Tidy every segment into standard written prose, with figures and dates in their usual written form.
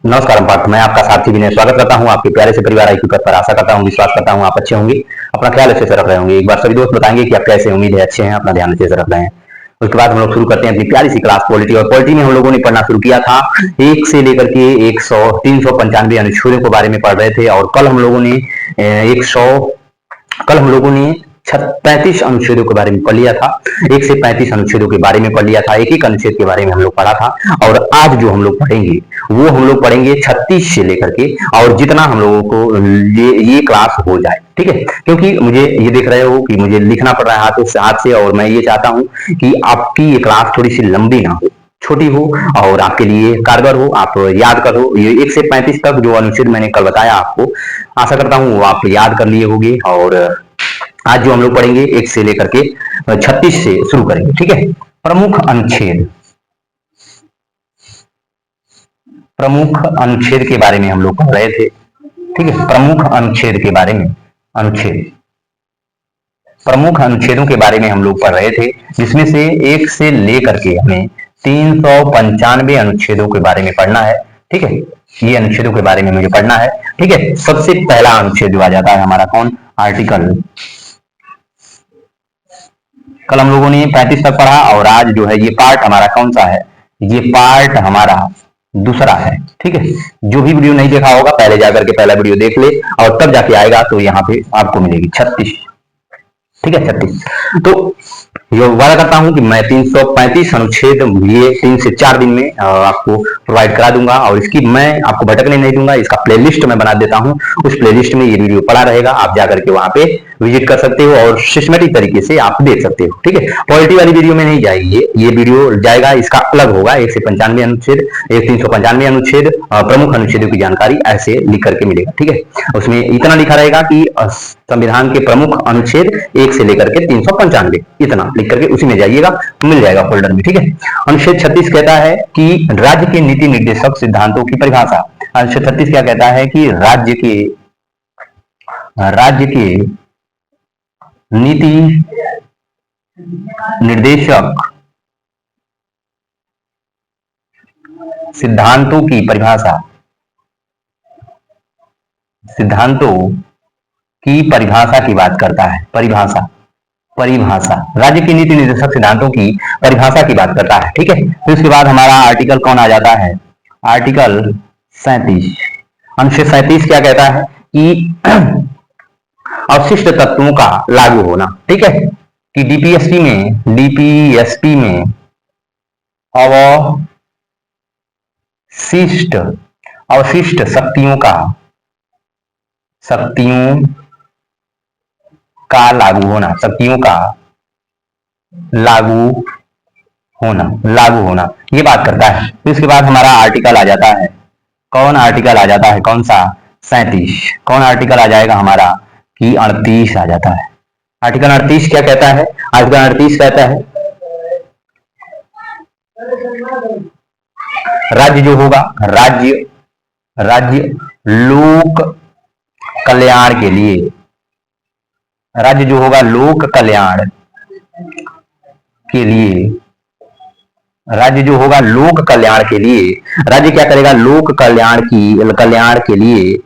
नमस्कार पार्थ, मैं आपका साथी विनय स्वागत करता हूं आपके प्यारे से परिवार आईक्यू पर। आशा करता हूं, विश्वास करता हूं आप अच्छे होंगे, अपना ख्याल अच्छे से रख रहे होंगे। एक बार सभी दोस्त बताएंगे कि आप कैसे, उम्मीद है अच्छे हैं, अपना ध्यान अच्छे से रख रहे हैं। उसके बाद हम लोग शुरू करते हैं अपनी प्यारी सी क्लास पॉलिटी। और पॉलिटी में हम लोगों ने पढ़ना शुरू किया था 1 से लेकर के 100 395 अनुच्छेदों के बारे में पढ़ रहे थे। और कल हम लोगों ने 100 कल हम लोगों ने 35 अनुच्छेदों के बारे में पढ़ लिया था। 1 से 35 अनुच्छेदों के बारे में पढ़ लिया था, एक एक अनुच्छेद के बारे में हम लोग पढ़ा था। और आज जो हम लोग पढ़ेंगे वो हम लोग पढ़ेंगे 36 से लेकर के, और जितना हम लोगों को ये क्लास हो जाए, ठीक है। क्योंकि मुझे ये देख रहे हो कि मुझे लिखना पड़ रहा है हाथ से, और मैं ये चाहता हूं कि आपकी ये क्लास थोड़ी सी लंबी ना हो, छोटी हो, और आपके लिए कारगर हो, आप याद करो। ये 1 से 35 तक जो अनुच्छेद मैंने कल बताया आपको, आशा करता हूं वो आप याद कर लिए होंगे। और आज जो हम लोग पढ़ेंगे 1 से लेकर के 36 से शुरू करेंगे, ठीक है। प्रमुख अनुच्छेद के बारे में हम लोग पढ़ रहे थे, ठीक है। प्रमुख अनुच्छेद के बारे में, प्रमुख अनुच्छेदों के बारे में हम लोग पढ़ रहे थे, जिसमें से 1 से लेकर के हमें 395 अनुच्छेदों के बारे में पढ़ना है, ठीक है। ये अनुच्छेदों के बारे में मुझे पढ़ना है, ठीक है। सबसे पहला अनुच्छेद जो आ जाता है हमारा कौन? आर्टिकल। कल हम लोगों ने 35 तक पढ़ा, और आज जो है ये पार्ट हमारा कौन सा है? ये पार्ट हमारा दूसरा है, ठीक है। जो भी वीडियो नहीं देखा होगा पहले जाकर के पहला वीडियो देख ले, और तब जाके आएगा तो यहाँ पे आपको मिलेगी 36, ठीक है। 36 तो ये वादा करता हूं कि मैं 335 अनुच्छेद ये 3 से 4 दिन में आपको प्रोवाइड करा दूंगा, और इसकी मैं आपको भटकने नहीं दूंगा। इसका प्लेलिस्ट मैं बना देता हूं, उस प्लेलिस्ट में ये वीडियो पड़ा रहेगा, आप जाकर के वहां पे विजिट कर सकते हो और सिस्टमेटिक तरीके से आप देख सकते हो, ठीक है। पॉलिटी वाली वीडियो में नहीं जाएगी, ये वीडियो जाएगा, इसका अलग होगा। 1 से 95 अनुच्छेद, 395 अनुच्छेद, प्रमुख अनुच्छेदों की जानकारी ऐसे लिख करके मिलेगा, ठीक है। उसमें इतना लिखा रहेगा कि संविधान के प्रमुख अनुच्छेद 1 से लेकर के 395, इतना लिख करके उसी में जाइएगा, मिल जाएगा फोल्डर में, ठीक है। अनुच्छेद 36 कहता है कि राज्य के नीति निर्देशक सिद्धांतों की परिभाषा। अनुच्छेद 36 क्या कहता है कि राज्य के नीति निर्देशक सिद्धांतों की परिभाषा, सिद्धांतों की परिभाषा की बात करता है। परिभाषा राज्य की नीति निर्देशक सिद्धांतों की परिभाषा की बात करता है, ठीक है। फिर उसके बाद हमारा आर्टिकल कौन आ जाता है? आर्टिकल 37। अनुच्छेद 37 क्या कहता है कि अवशिष्ट तत्वों का लागू होना, ठीक है। कि डीपीएसपी में अवशिष्ट शक्तियों का लागू होना, लागू होना, ये बात करता है। फिर इसके बाद हमारा आर्टिकल आ जाता है, कौन आर्टिकल आ जाता है? कौन सा? 37। कौन आर्टिकल आ जाएगा हमारा? कि 38 आ जाता है। आर्टिकल 38 क्या कहता है? आर्टिकल 38 कहता है राज्य जो होगा, राज्य लोक कल्याण के लिए, राज्य जो होगा लोक कल्याण के लिए, राज्य जो होगा लोक कल्याण के लिए, राज्य क्या करेगा? लोक कल्याण के लिए,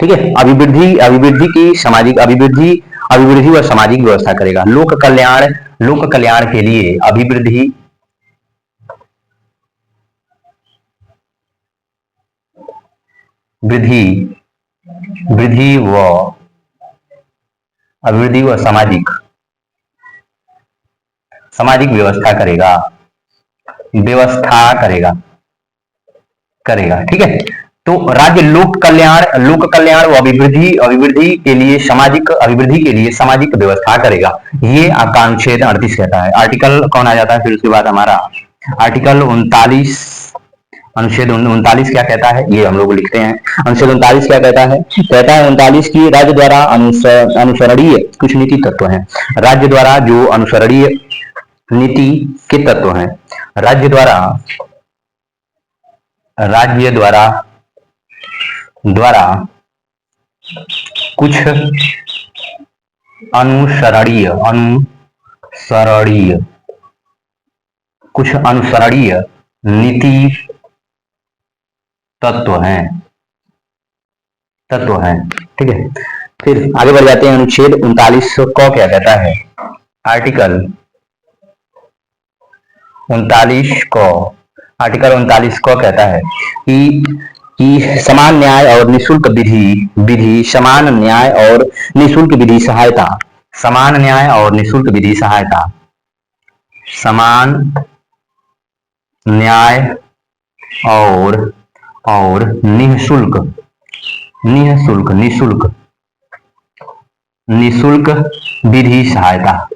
ठीक है। अभिवृद्धि की सामाजिक अभिवृद्धि और सामाजिक व्यवस्था करेगा। लोक कल्याण के लिए अभिवृद्धि व सामाजिक व्यवस्था करेगा, ठीक है। तो राज्य लोक कल्याण व अभिवृद्धि के लिए सामाजिक व्यवस्था करेगा। ये आपका अनुच्छेद 38 कहता है। आर्टिकल कौन आ जाता है? फिर उसके बाद हमारा आर्टिकल 39। अनुच्छेद 39 क्या कहता है? ये हम लोग लिखते हैं। अनुच्छेद 39 क्या कहता है? 39 की राज्य द्वारा अनुसरणीय कुछ नीति तत्व हैं। राज्य द्वारा जो अनुसरणीय नीति के तत्व हैं, राज्य द्वारा कुछ अनुसरणीय नीति तत्व हैं, तत्व हैं। ठीक है, फिर आगे बढ़ जाते हैं। अनुच्छेद 39 को क्या कहता है? आर्टिकल 39 को, आर्टिकल 39 को कहता है कि समान न्याय और निःशुल्क विधि समान न्याय और निःशुल्क विधि सहायता, समान न्याय और निःशुल्क विधि सहायता, समान न्याय और निःशुल्क निःशुल्क निःशुल्क निःशुल्क विधि सहायता,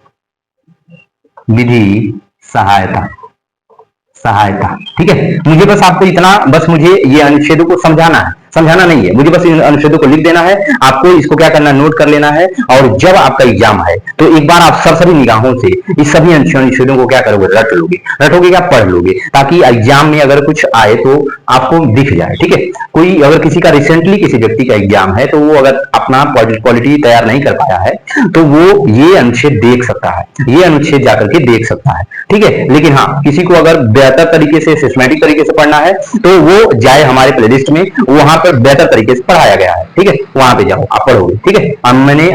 विधि सहायता, सहायता। ठीक है, मुझे बस आपको इतना, बस मुझे ये अनुच्छेदों को समझाना है, समझाना नहीं है, मुझे बस इन अनुच्छेदों को लिख देना है। आपको इसको क्या करना है? नोट कर लेना है। और जब आपका एग्जाम है तो एक बार आप सरसरी निगाहों से इस सभी अनुच्छेदों को क्या करोगे? रट लोगे, रटोगे क्या? पढ़ लोगे, ताकि एग्जाम में अगर कुछ आए तो आपको दिख जाए। ठीक है, कोई अगर किसी का रिसेंटली किसी व्यक्ति का एग्जाम है तो वो अगर अपना पॉलिटी तैयार नहीं कर पाया है तो वो ये अनुच्छेद देख सकता है, ये अनुच्छेद जाकर के देख सकता है। ठीक है, लेकिन हाँ, किसी को अगर बेहतर तरीके से, सिस्टमैटिक तरीके से पढ़ना है तो वो जाए हमारे प्लेलिस्ट में, वहां पर बेहतर तरीके से पढ़ाया गया है। ठीक है, वहां पे जाओ, आप पढ़ोगे। ठीक है, मैंने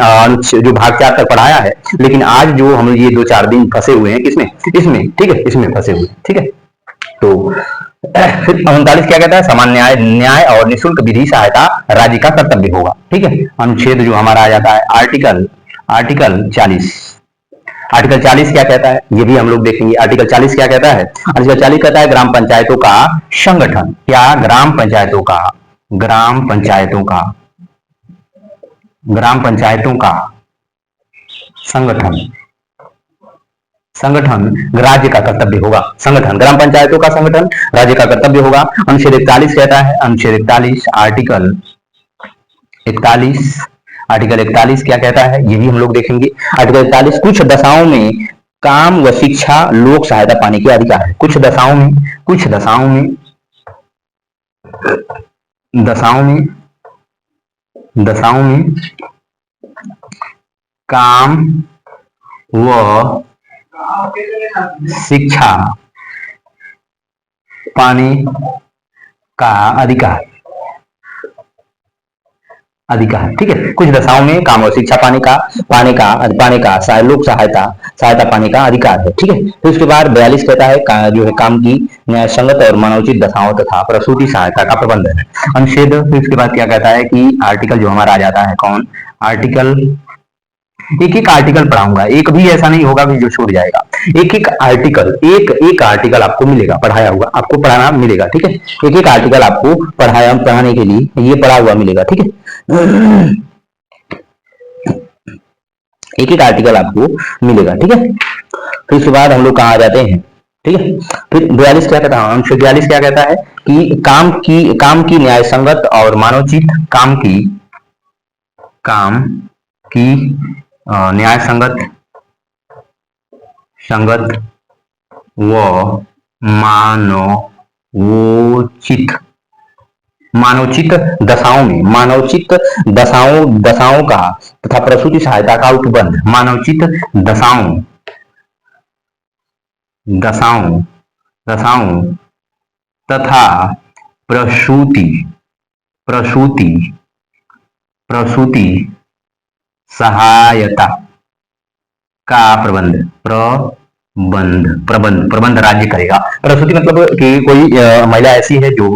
जो भाग 4 तक पढ़ाया है, लेकिन आज जो हम ये 2-4 दिन फंसे हुए हैं किसमें? इसमें। ठीक है, इसमें फंसे हुए। ठीक है, तो फिर 39 क्या कहता है? समान न्याय और निःशुल्क विधि सहायता राज्य का कर्तव्य होगा। ठीक है, अनुच्छेद जो हमारा आ जाता है आर्टिकल 40। आर्टिकल 40 क्या कहता है? ये भी हम लोग देखेंगे। आर्टिकल 40 क्या कहता है? आर्टिकल 40 कहता है ग्राम पंचायतों का संगठन। क्या? ग्राम पंचायतों का, ग्राम पंचायतों का, ग्राम पंचायतों का संगठन, संगठन राज्य का कर्तव्य होगा। संगठन, ग्राम पंचायतों का संगठन राज्य का कर्तव्य होगा। अनुच्छेद 41 कहता है, अनुच्छेद 41, आर्टिकल 41, आर्टिकल 41 क्या कहता है? ये भी हम लोग देखेंगे। आर्टिकल 41, कुछ दशाओं में काम व शिक्षा लोक सहायता पाने के अधिकार है। कुछ दशाओं में, कुछ दशाओं में, दशाओं में, दशाओं में काम व शिक्षा पाने का अधिकार, अधिकार। ठीक है, कुछ दशाओं में काम और शिक्षा पाने का लोक सहायता पाने का अधिकार है। ठीक है, तो उसके बाद 42 कहता है जो है काम की न्याय संगत और मानवोचित दशाओं तथा प्रसूति सहायता का प्रबंधन है। अनुच्छेद, फिर उसके बाद क्या कहता है कि आर्टिकल जो हमारा आ जाता है कौन? आर्टिकल, एक एक आर्टिकल पढ़ाऊंगा, एक भी ऐसा नहीं होगा कि जो छूट जाएगा। एक एक आर्टिकल, एक आर्टिकल आपको मिलेगा, पढ़ाया हुआ आपको पढ़ाना मिलेगा। ठीक है, एक एक आर्टिकल आपको पढ़ाने के लिए ये पढ़ा हुआ मिलेगा। ठीक है, एक एक आर्टिकल आपको मिलेगा। ठीक है, फिर उसके बाद हम लोग कहाँ आ जाते हैं? ठीक है, फिर 42 क्या कहता है? 42 क्या कहता है कि काम की न्याय संगत और मानवोचित, काम की न्याय संगत व मानवोचित दशाओं का तथा प्रसूति सहायता का उपबंध। मानवोचित दशाओं तथा प्रसूति सहायता का प्रबंध राज्य करेगा। प्रसूति मतलब कि कोई महिला ऐसी है जो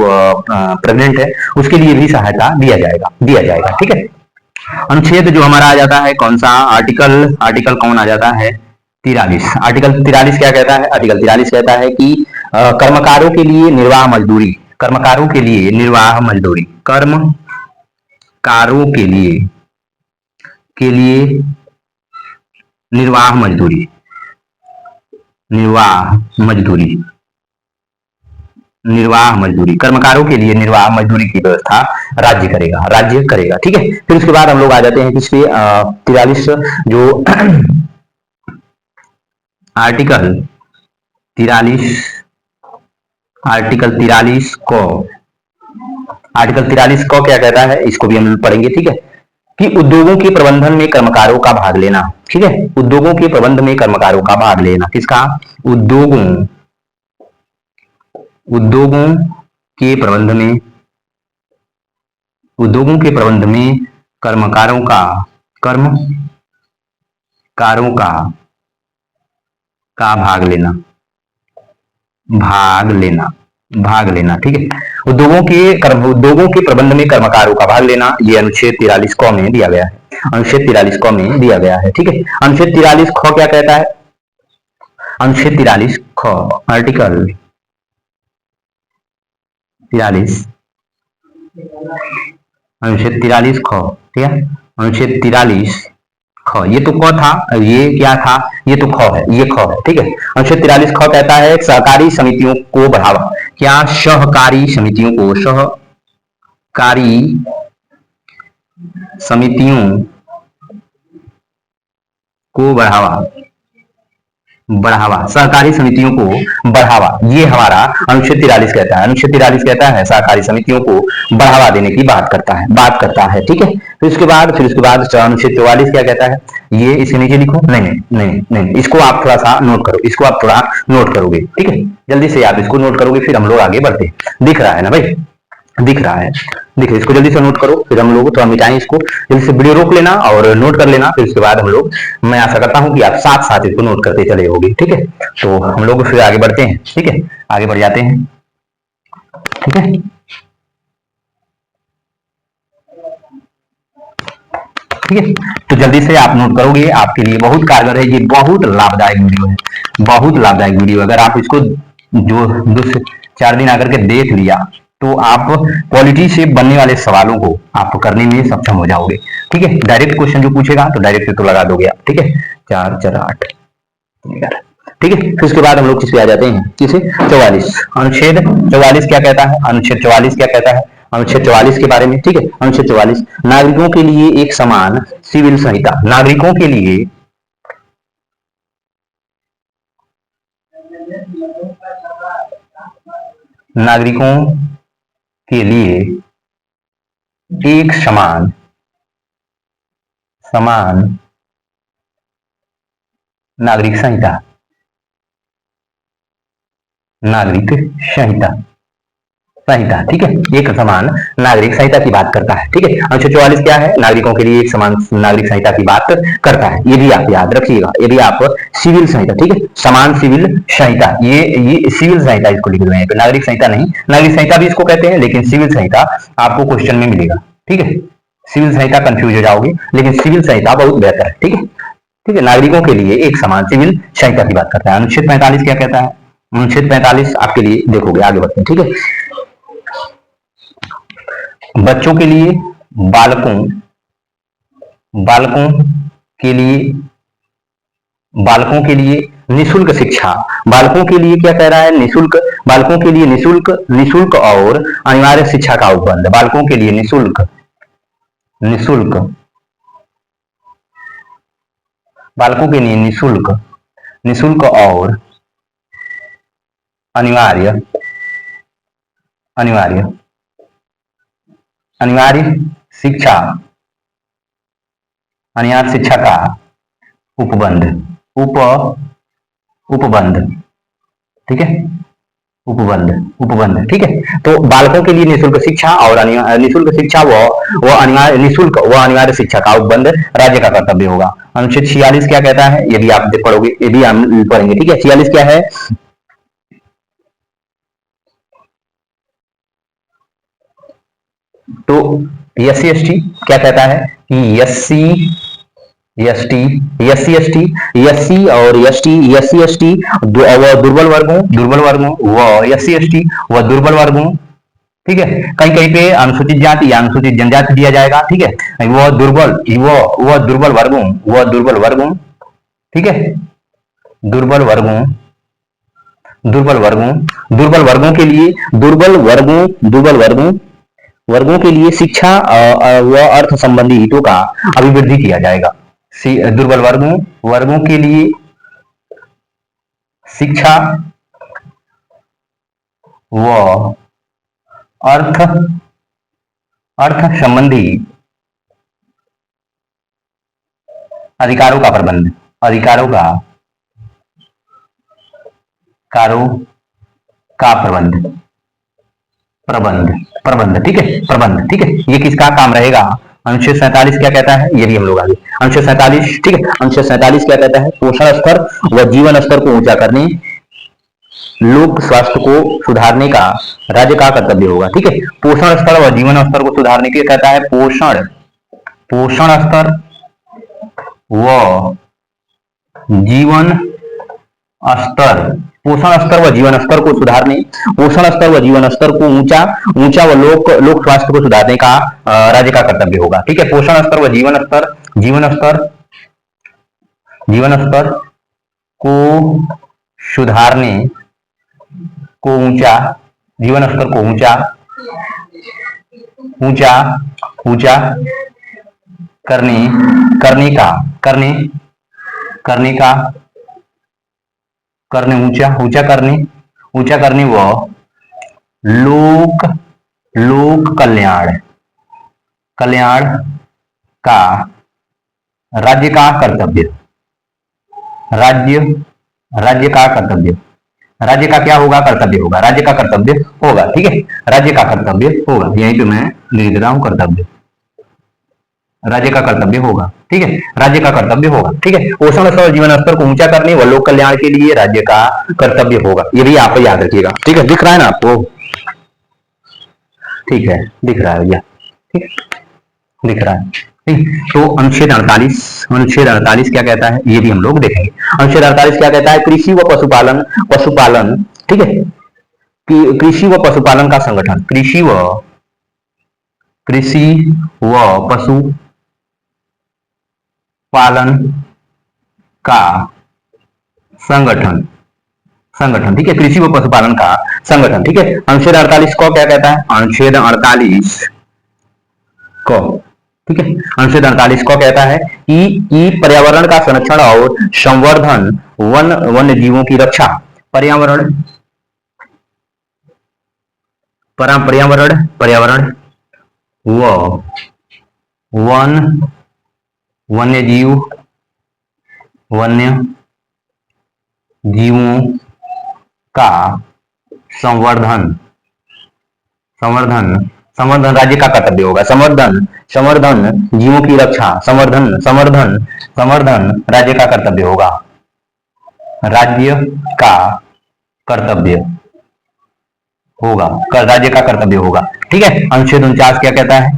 प्रेग्नेंट है, उसके लिए भी सहायता दिया जाएगा। ठीक है, अनुच्छेद जो हमारा आ जाता है कौन सा? आर्टिकल कौन आ जाता है? 43। आर्टिकल 43 क्या कहता है? आर्टिकल 43 कहता है कि कर्मकारों के लिए निर्वाह मजदूरी, कर्मकारों के लिए निर्वाह मजदूरी, कर्मकारों के लिए निर्वाह मजदूरी, कर्मकारों के लिए निर्वाह मजदूरी की व्यवस्था राज्य करेगा। ठीक है, फिर उसके बाद हम लोग आ जाते हैं किसके? 43 जो आर्टिकल 43 को क्या कहता है? इसको भी हम पढ़ेंगे। ठीक है, कि उद्योगों के प्रबंधन में कर्मकारों का भाग लेना। ठीक है, उद्योगों के प्रबंधन में कर्मकारों का भाग लेना। किसका? उद्योगों के प्रबंध में उद्योगों के प्रबंध में कर्मकारों का कर्मकारों का भाग लेना। ठीक है, उद्योगों के प्रबंध में कर्मकारों का भाग लेना, ये अनुच्छेद 43 क में दिया गया है। अनुच्छेद 43 क में दिया गया है। ठीक है, अनुच्छेद 43 ख क्या कहता है? अनुच्छेद 43 ख, आर्टिकल 43, अनुच्छेद 43 ख, ठीक है, अनुच्छेद 43 ख, ये तो क था, ये क्या था? ये तो ख है, ये ख है। ठीक है, अनुच्छेद 43 ख कहता है सहकारी समितियों को बढ़ावा, क्या? सहकारी समितियों को बढ़ावा, सहकारी समितियों को बढ़ावा, ये हमारा अनुच्छेद 43 कहता है। अनुच्छेद 43 कहता है सहकारी समितियों को बढ़ावा देने की बात करता है। ठीक है, फिर उसके बाद अनुच्छेद 44 क्या कहता है? ये इसके नीचे लिखो। नहीं, इसको आप थोड़ा सा नोट करो, इसको आप थोड़ा नोट करोगे। ठीक है, जल्दी से आप इसको नोट करोगे, फिर हम लोग आगे बढ़ते। दिख रहा है ना भाई? दिख रहा है, देखिए इसको जल्दी से नोट करो, फिर हम लोग थोड़ा मिटाएं इसको। जल्दी से वीडियो रोक लेना और नोट कर लेना, फिर उसके बाद हम लोग, मैं आशा करता हूं कि आप साथ साथ इसको नोट करते चले होगे। ठीक है, तो हम लोग फिर आगे बढ़ते हैं। ठीक है, आगे बढ़ जाते हैं। ठीक है, ठीक है, तो जल्दी से आप नोट करोगे, आपके लिए बहुत कारगर है, ये बहुत लाभदायक वीडियो है, बहुत लाभदायक वीडियो। अगर आप इसको जो 2 से 4 दिन आकर के देख लिया, तो आप पॉलिटी से बनने वाले सवालों को आप करने में सक्षम हो जाओगे। ठीक है, डायरेक्ट क्वेश्चन जो पूछेगा तो डायरेक्ट तो लगा दोगे आप। ठीक है, 4 4 8, ठीक है, फिर उसके बाद हम लोग किसपे आ जाते हैं? किसे? 44, अनुच्छेद 44 क्या कहता है? अनुच्छेद 44 क्या कहता है? अनुच्छेद 44 के बारे में। ठीक है, अनुच्छेद 44, नागरिकों के लिए एक समान सिविल संहिता, नागरिकों के लिए एक समान नागरिक संहिता, ठीक है, एक समान नागरिक संहिता की बात करता है। ठीक है, अनुच्छेद 44 क्या है? नागरिकों के लिए एक समान नागरिक संहिता की बात करता है। ये भी आप याद रखिएगा, ये भी आप सिविल संहिता, ठीक है, समान सिविल संहिता, ये सिविल संहिता इसको लिख रहे हैं, नागरिक संहिता नहीं, नागरिक संहिता भी इसको कहते हैं, लेकिन सिविल संहिता आपको क्वेश्चन में मिलेगा। ठीक है, सिविल संहिता कंफ्यूज हो जाओगे, लेकिन सिविल संहिता बहुत बेहतर है। ठीक है, ठीक है, नागरिकों के लिए एक समान सिविल संहिता की बात करता है। अनुच्छेद 45 क्या कहता है? अनुच्छेद 45 आपके लिए देखोगे, आगे बढ़ते हैं। ठीक है, बच्चों के लिए, बालकों के लिए निशुल्क शिक्षा, बालकों के लिए क्या कह रहा है? निशुल्क, बालकों के लिए निशुल्क और अनिवार्य शिक्षा का उपबंध, बालकों के लिए निशुल्क बालकों के लिए निशुल्क और अनिवार्य शिक्षा का उपबंध, ठीक है, उपबंध, ठीक है। तो बालकों के लिए निशुल्क शिक्षा और निशुल्क शिक्षा व अनिवार्य शिक्षा का उपबंध राज्य का कर्तव्य होगा। अनुच्छेद 46 क्या कहता है? ये भी आप पढ़ोगे, ये भी हम पढ़ेंगे। ठीक है, 46 क्या है? तो एससी एसटी क्या कहता है कि एससी एसटी और एससी एसटी व दुर्बल वर्गों व एससी एसटी व दुर्बल वर्गों, ठीक है, कहीं कहीं पे अनुसूचित जाति या अनुसूचित जनजाति दिया जाएगा। ठीक है, वह दुर्बल वर्गों, ठीक है, दुर्बल वर्गों के लिए शिक्षा व अर्थ संबंधी हितों का अभिवृद्धि किया जाएगा। दुर्बल वर्गों के लिए शिक्षा व अर्थ संबंधी अधिकारों का प्रबंध, प्रबंध, प्रबंध, ठीक है, प्रबंध, ठीक है, ये किसका काम रहेगा? अनुच्छेद 47 क्या कहता है, ये भी हम लोग आगे अनुच्छेद 47, ठीक है, अनुच्छेद 47 क्या कहता है? पोषण स्तर व जीवन स्तर को ऊंचा करने, लोक स्वास्थ्य को सुधारने का राज्य का कर्तव्य होगा, ठीक है। पोषण स्तर व जीवन स्तर को सुधारने के कहता है पोषण, पोषण स्तर व जीवन स्तर, पोषण स्तर व जीवन स्तर को सुधारने, पोषण स्तर व जीवन स्तर को ऊंचा ऊंचा व लोक स्वास्थ्य को सुधारने का राज्य का कर्तव्य होगा, ठीक है। पोषण स्तर व जीवन स्तर, जीवन स्तर, जीवन स्तर को सुधारने को ऊंचा, जीवन स्तर को ऊंचा ऊंचा ऊंचा करने करने का करने करने का करने ऊंचा करने व लोक लोक कल्याण कल्याण का राज्य का कर्तव्य, राज्य का कर्तव्य, राज्य का क्या होगा? कर्तव्य होगा, राज्य का कर्तव्य होगा, ठीक है, राज्य का कर्तव्य होगा, यहीं पे मैं लिख रहा हूं कर्तव्य, राज्य का कर्तव्य होगा, ठीक है, राज्य का कर्तव्य होगा, ठीक है। पोषण स्तर और जीवन स्तर को ऊंचा करने व लोक कल्याण के लिए राज्य का कर्तव्य होगा, ये भी आप याद रखिएगा, ठीक है। दिख रहा है ना आपको? ठीक है, दिख रहा है भैया, ठीक है, दिख रहा है, ठीक। तो अनुच्छेद 48, अनुच्छेद 48 क्या कहता है, ये भी हम लोग देखेंगे। अनुच्छेद 48 क्या कहता है? कृषि व पशुपालन, पशुपालन, ठीक है, कृषि व पशुपालन का संगठन, कृषि व पशु पालन का संगठन, संगठन, ठीक है, कृषि व पशुपालन का संगठन, ठीक है। अनुच्छेद 48 को क्या कहता है? अनुच्छेद 48 को, ठीक है, अनुच्छेद 48 को कहता है कि पर्यावरण का संरक्षण और संवर्धन, वन्य जीवों की रक्षा, पर्यावरण पर्यावरण पर्यावरण व वन्य जीवों का संवर्धन, संवर्धन राज्य का कर्तव्य होगा, संवर्धन जीवों की रक्षा, संवर्धन राज्य का कर्तव्य होगा, राज्य का कर्तव्य होगा, राज्य का कर्तव्य होगा, ठीक है। अनुच्छेद 49 क्या कहता है?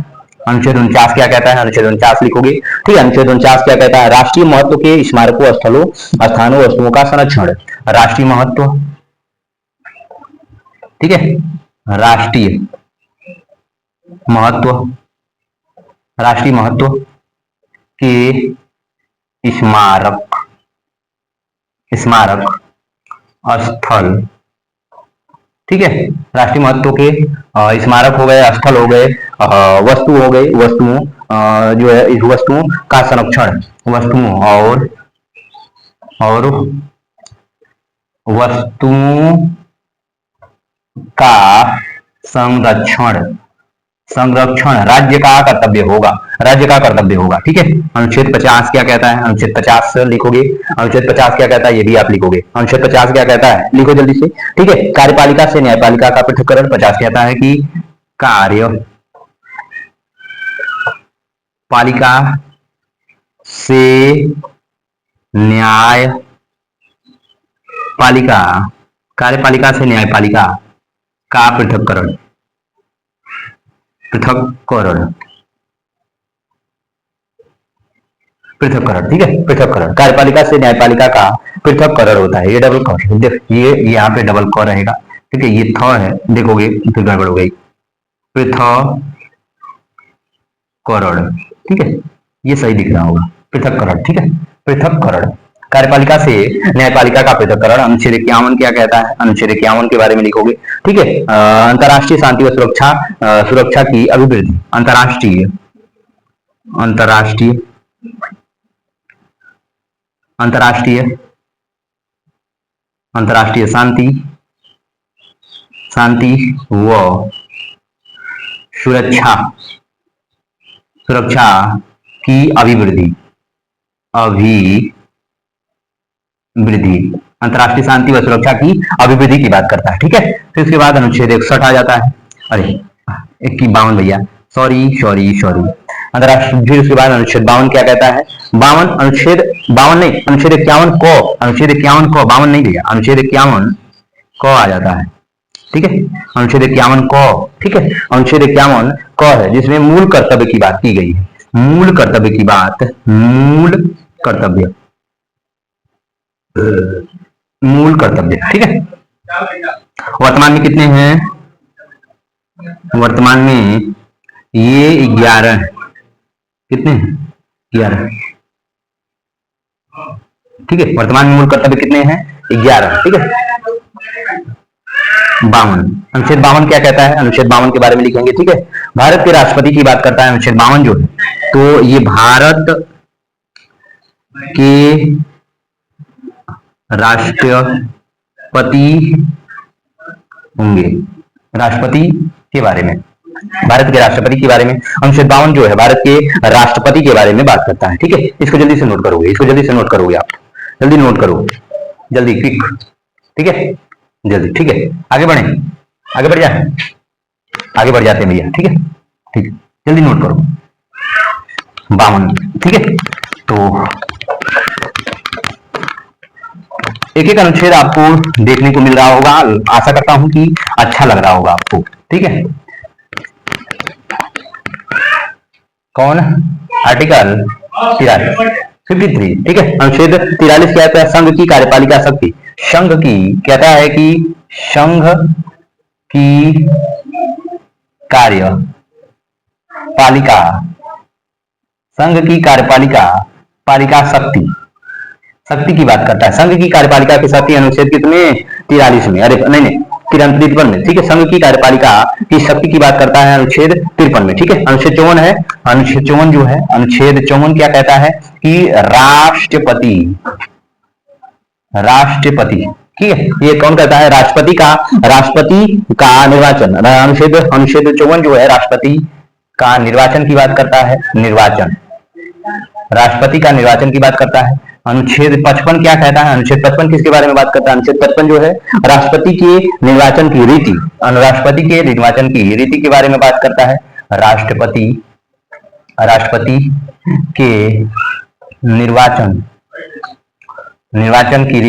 अनुच्छेद 49 क्या कहता है? अनुच्छेद 49 लिखोगे, ठीक है। अनुच्छेद 49 क्या कहता है? राष्ट्रीय महत्व के स्मारकों, स्थलों, स्थानों, वस्तुओं का संरक्षण, राष्ट्रीय महत्व, ठीक है, राष्ट्रीय महत्व के स्मारक स्थल, ठीक है, राष्ट्रीय महत्व के स्मारक हो गए, स्थल हो गए, वस्तु हो गई, वस्तुओं जो है इस वस्तुओं का संरक्षण, वस्तुओं और वस्तुओं का संरक्षण राज्य का कर्तव्य होगा, राज्य का कर्तव्य होगा, ठीक है। अनुच्छेद 50 क्या कहता है? अनुच्छेद 50 लिखोगे, अनुच्छेद 50 क्या कहता है ये भी आप लिखोगे। अनुच्छेद 50 क्या कहता है? लिखो जल्दी से, ठीक है। कार्यपालिका से न्यायपालिका का पृथक्करण। 50 कहता है कि कार्यपालिका से न्यायपालिका, कार्यपालिका से न्यायपालिका का पृथक्करण, ठीक है, पृथक्करण, कार्यपालिका से न्यायपालिका का पृथक्करण होता है। ये डबल क, ये यहाँ पे डबल क रहेगा, ठीक है, ये थ है, देखोगे फिर गड़बड़ हो गई, पृथक्करण, ठीक है, ये सही दिख रहा होगा, पृथक्करण, ठीक है, पृथक्करण, कार्यपालिका से न्यायपालिका का पृथक्करण। अनुच्छेद 51 क्या कहता है? अनुच्छेद 51 के बारे में लिखोगे, ठीक है। अंतर्राष्ट्रीय शांति व सुरक्षा की अभिवृद्धि, अंतर्राष्ट्रीय शांति व सुरक्षा की अभिवृद्धि, अंतर्राष्ट्रीय शांति व सुरक्षा की अभिवृद्धि की बात करता है, ठीक है। फिर उसके बाद अनुच्छेद 61 आ जाता है। अरे 51 भैया, सॉरी सॉरी सॉरी। अंतरराष्ट्रीय, फिर उसके बाद अनुच्छेद 52 क्या कहता है? 52 अनुच्छेद 52 नहीं, अनुच्छेद 51 को, अनुच्छेद 51 को, 52 नहीं भैया, अनुच्छेद 51 को आ जाता है। ठीक है, अनुच्छेद 51 को, ठीक है, अनुच्छेद 51 को है जिसमें मूल कर्तव्य की बात की गई है। मूल कर्तव्य की बात, मूल कर्तव्य, मूल कर्तव्य, ठीक है। वर्तमान में कितने हैं? वर्तमान में ये 11 है। कितने हैं? 11। ठीक है, वर्तमान में मूल कर्तव्य कितने हैं? 11। ठीक है, 52, अनुच्छेद 52 क्या कहता है? अनुच्छेद 52 के बारे में लिखेंगे। ठीक है, भारत के राष्ट्रपति की बात करता है अनुच्छेद 52 जो है, तो ये भारत के राष्ट्रपति होंगे। राष्ट्रपति के बारे में, भारत के राष्ट्रपति के बारे में अनुच्छेद 52 जो है भारत के राष्ट्रपति के बारे में बात करता है। ठीक है, इसको जल्दी से नोट करोगे, इसको जल्दी से नोट करोगे, आप जल्दी नोट करो, जल्दी क्विक। ठीक है, जल्दी। ठीक है, आगे बढ़े, आगे बढ़ जाए, आगे बढ़ जाते हैं भैया। ठीक है, ठीक है, जल्दी नोट करो 52। ठीक है, तो एक एक अनुच्छेद आपको देखने को मिल रहा होगा, आशा करता हूं कि अच्छा लग रहा होगा आपको। ठीक है, कौन? आर्टिकल 53। ठीक है, अनुच्छेद 43 क्या कहता है? संघ की कार्यपालिका शक्ति। संघ की कहता है कि संघ की कार्यपालिका, संघ की कार्यपालिका, पालिका शक्ति, शक्ति की बात करता है। संघ की कार्यपालिका की शक्ति अनुच्छेद कितने? 43 में, अरे नहीं नहीं 53 में। ठीक है, संघ की कार्यपालिका की शक्ति की बात करता है अनुच्छेद 53 में। ठीक है, अनुच्छेद 54 है, अनुच्छेद 54 जो है, अनुच्छेद 54 क्या कहता है कि राष्ट्रपति, राष्ट्रपति, ठीक है, ये कौन कहता है? राष्ट्रपति का, राष्ट्रपति का निर्वाचन, अनुच्छेद, अनुच्छेद 54 जो है राष्ट्रपति का निर्वाचन की बात करता है। निर्वाचन, राष्ट्रपति का निर्वाचन की बात करता है। अनुच्छेद 55 क्या कहता है? अनुच्छेद 55 किसके बारे में बात करता है? अनुच्छेद 55 जो है राष्ट्रपति के निर्वाचन की रीति, राष्ट्रपति के निर्वाचन की रीति के बारे में बात करता है। राष्ट्रपति, राष्ट्रपति के निर्वाचन, निर्वाचन की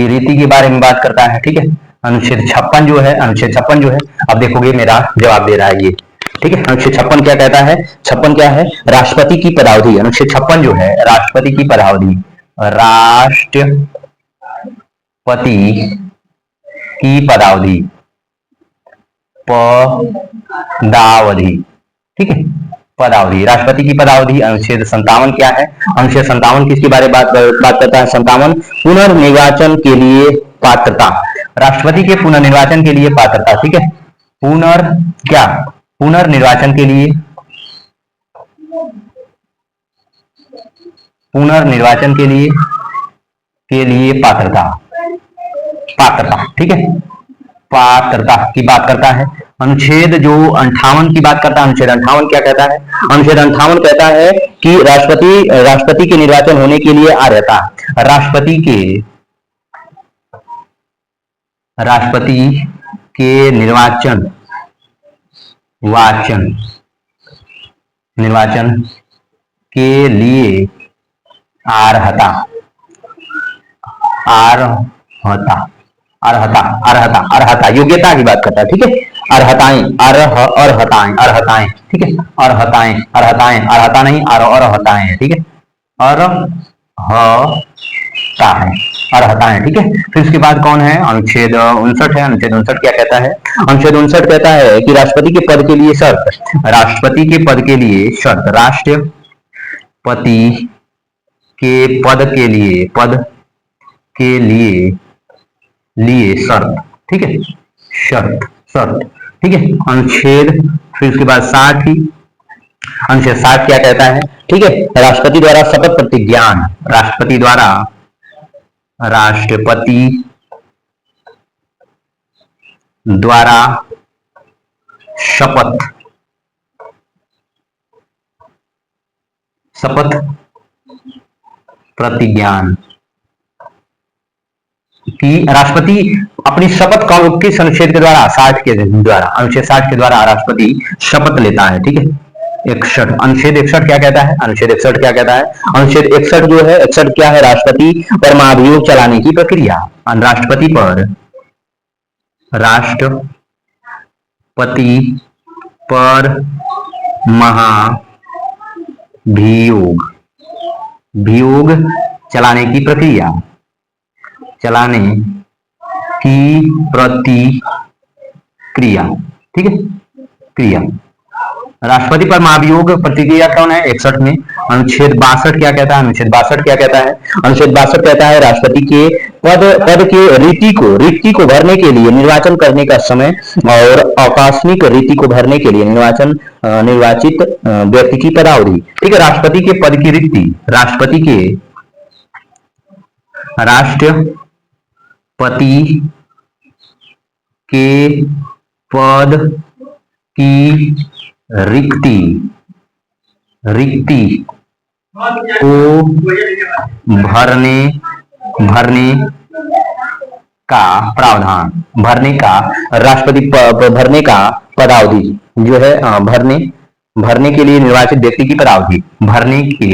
रीति के बारे में बात करता है। ठीक है, अनुच्छेद 56 जो है, अनुच्छेद 56 जो है, अब देखोगे मेरा जवाब दे रहा है ये। ठीक है, अनुच्छेद 56 क्या कहता है? 56 क्या है? राष्ट्रपति की पदावधि। अनुच्छेद 56 जो है राष्ट्रपति की पदावधि, राष्ट्रपति की पदावधि, पदावधि, ठीक है, पदावधि, राष्ट्रपति की पदावधि। अनुच्छेद 57 क्या है? अनुच्छेद 57 किसके बारे में बात करता है? 57 पुनर्निर्वाचन के लिए पात्रता, राष्ट्रपति के पुनर्निर्वाचन के लिए पात्रता। ठीक है, क्या? पुनर्निर्वाचन के लिए, पुनर्निर्वाचन के लिए पात्रता, पात्रता, ठीक है, पात्रता की बात करता है। अनुच्छेद जो 58 की बात करता है, अनुच्छेद 58 क्या कहता है? अनुच्छेद 58 कहता है कि राष्ट्रपति के निर्वाचन होने के लिए अर्हता, राष्ट्रपति के निर्वाचन के लिए अर्हता, अर्हता योग्यता की बात करता है। ठीक है, अर्हताएं, अर्हताएं, ठीक है, अर्हता नहीं, अर्हताएं, ठीक है, अर्हताएं, ठीक है। फिर उसके बाद कौन है? अनुच्छेद 59 है। अनुच्छेद 59 क्या कहता है? अनुच्छेद 59 कहता है कि राष्ट्रपति के पद के लिए शर्त, राष्ट्रपति के पद के लिए शर्त, राष्ट्रपति के पद के लिए शर्त, ठीक है, शर्त, ठीक है। अनुच्छेद, फिर उसके बाद 60 ही, अनुच्छेद 60 क्या कहता है? ठीक है, राष्ट्रपति द्वारा शपथ प्रतिज्ञान, राष्ट्रपति द्वारा शपथ प्रतिज्ञान कि राष्ट्रपति अपनी शपथ किस अनुच्छेद के द्वारा, 60 के द्वारा, अनुच्छेद 60 के द्वारा राष्ट्रपति शपथ लेता है। ठीक है, 61, अनुच्छेद 61 क्या कहता है, अनुच्छेद 61 क्या कहता है, अनुच्छेद 61 जो है, 61 क्या है, राष्ट्रपति पर महाभियोग चलाने की प्रक्रिया। राष्ट्रपति पर महाभियोग चलाने की प्रक्रिया, ठीक है, क्रिया। राष्ट्रपति पर महाभियोग प्रतिक्रिया कौन है, 61 में। अनुच्छेद 62 क्या कहता है, अनुच्छेद 62 क्या कहता है, अनुच्छेद 62 कहता है राष्ट्रपति के पद के रिक्ति को भरने के लिए निर्वाचन करने का समय और आकस्मिक रिक्ति को भरने के लिए निर्वाचित व्यक्ति की पदावधि। ठीक है, राष्ट्रपति के पद की रिक्ति, राष्ट्रपति के पद की रिक्ति को भरने का प्रावधान, राष्ट्रपति भरने का पदावधि जो है, भरने के लिए निर्वाचित व्यक्ति की पदावधि, भरने के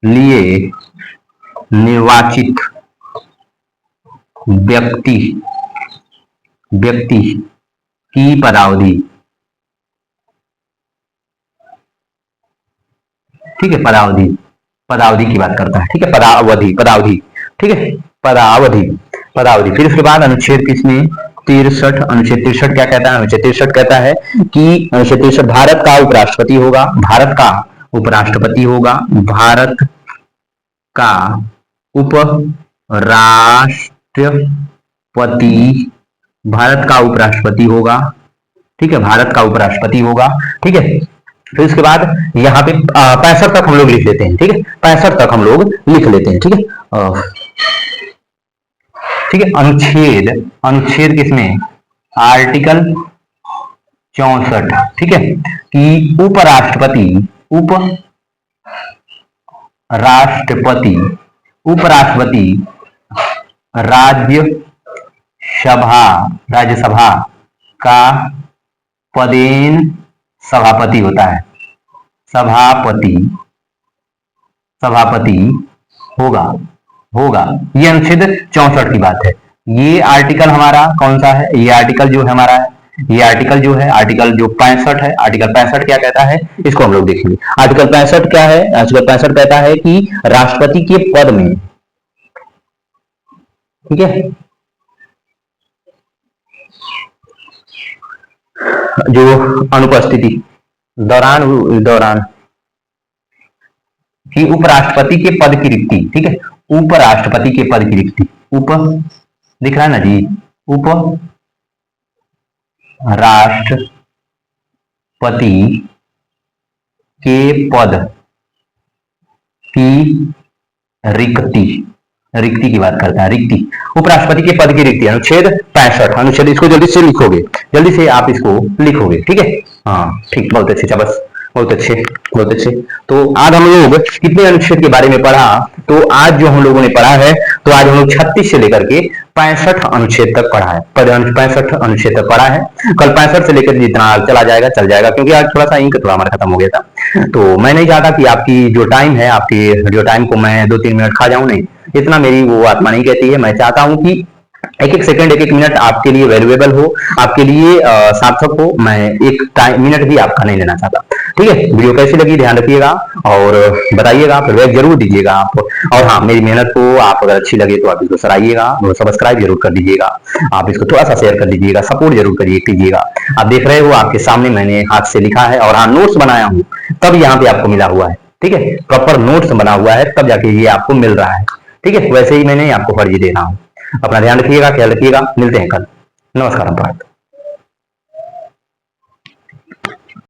लिए निर्वाचित व्यक्ति की पदावधि। ठीक है, पदावधि की बात करता है। ठीक है, पदावधि, ठीक है, पदावधि। फिर उसके बाद अनुच्छेद किसमें, 63, अनुच्छेद 63 क्या कहता है, अनुच्छेद 63 कहता है कि अनुच्छेद 63 भारत का उपराष्ट्रपति होगा, भारत का उपराष्ट्रपति होगा। ठीक है, भारत का उपराष्ट्रपति होगा। ठीक है, फिर उसके बाद यहाँ पे 65 तक हम लोग लिख लेते हैं। ठीक है, 65 तक हम लोग लिख लेते हैं। ठीक है, ठीक है, अनुच्छेद किसमें, आर्टिकल 64। ठीक है, कि उपराष्ट्रपति राज्यसभा का पदेन सभापति होता है, सभापति होगा। ये अनुच्छेद 64 की बात है। ये आर्टिकल हमारा कौन सा है, ये आर्टिकल जो है हमारा, ये आर्टिकल जो है, आर्टिकल जो 65 है, आर्टिकल 65 क्या कहता है, इसको हम लोग देखेंगे। आर्टिकल 65 क्या है, आर्टिकल 65 कहता है कि राष्ट्रपति के पद में, ठीक है, जो अनुपस्थिति दौरान कि उपराष्ट्रपति के पद की रिक्ति, ठीक है, उपराष्ट्रपति के पद की रिक्ति, दिख रहा है ना जी, उपराष्ट्रपति के पद की रिक्ति की बात करता है, रिक्ति, उपराष्ट्रपति के पद की रिक्ति, अनुच्छेद 65, अनुच्छेद, इसको जल्दी से लिखोगे, जल्दी से आप इसको लिखोगे। ठीक है, हाँ ठीक, बहुत अच्छे, बस बहुत अच्छे। तो आज हम लोग कितने अनुच्छेद के बारे में पढ़ा, तो आज जो हम लोगों ने पढ़ा है, तो आज हम लोग 36 से लेकर के 65 अनुच्छेद तक पढ़ा है, 65 अनुच्छेद तक पढ़ा है। कल 65 से लेकर जितना चल जाएगा, क्योंकि आज थोड़ा सा इंक थोड़ा हमारा खत्म हो गया था, तो मैं नहीं चाहता कि आपकी जो टाइम है, आपकी जो टाइम को मैं 2-3 मिनट खा जाऊं, नहीं, इतना मेरी वो आत्मा नहीं कहती है। मैं चाहता हूं कि एक सेकंड, एक मिनट आपके लिए वैल्यूएबल हो, आपके लिए सार्थक हो। मैं एक मिनट भी आपका नहीं लेना चाहता। ठीक है, वीडियो कैसी लगी ध्यान रखिएगा और बताइएगा, फीडबैक जरूर दीजिएगा आप। और हाँ, मेरी मेहनत को आप अगर अच्छी लगे तो आप इसको सराहिएगा, सब्सक्राइब जरूर कर दीजिएगा, आप इसको थोड़ा सा शेयर कर दीजिएगा, सपोर्ट जरूर कीजिएगा। आप देख रहे हो आपके सामने मैंने हाथ से लिखा है, और हाँ, नोट्स बनाया हूँ, तब यहाँ पे आपको मिला हुआ है। ठीक है, प्रॉपर नोट्स बना हुआ है, तब जाके ये आपको मिल रहा है। ठीक है, वैसे ही मैंने आपको फर्जी दे रहा हूँ। अपना ध्यान रखिएगा, ख्याल रखिएगा, मिलते हैं कल। नमस्कार।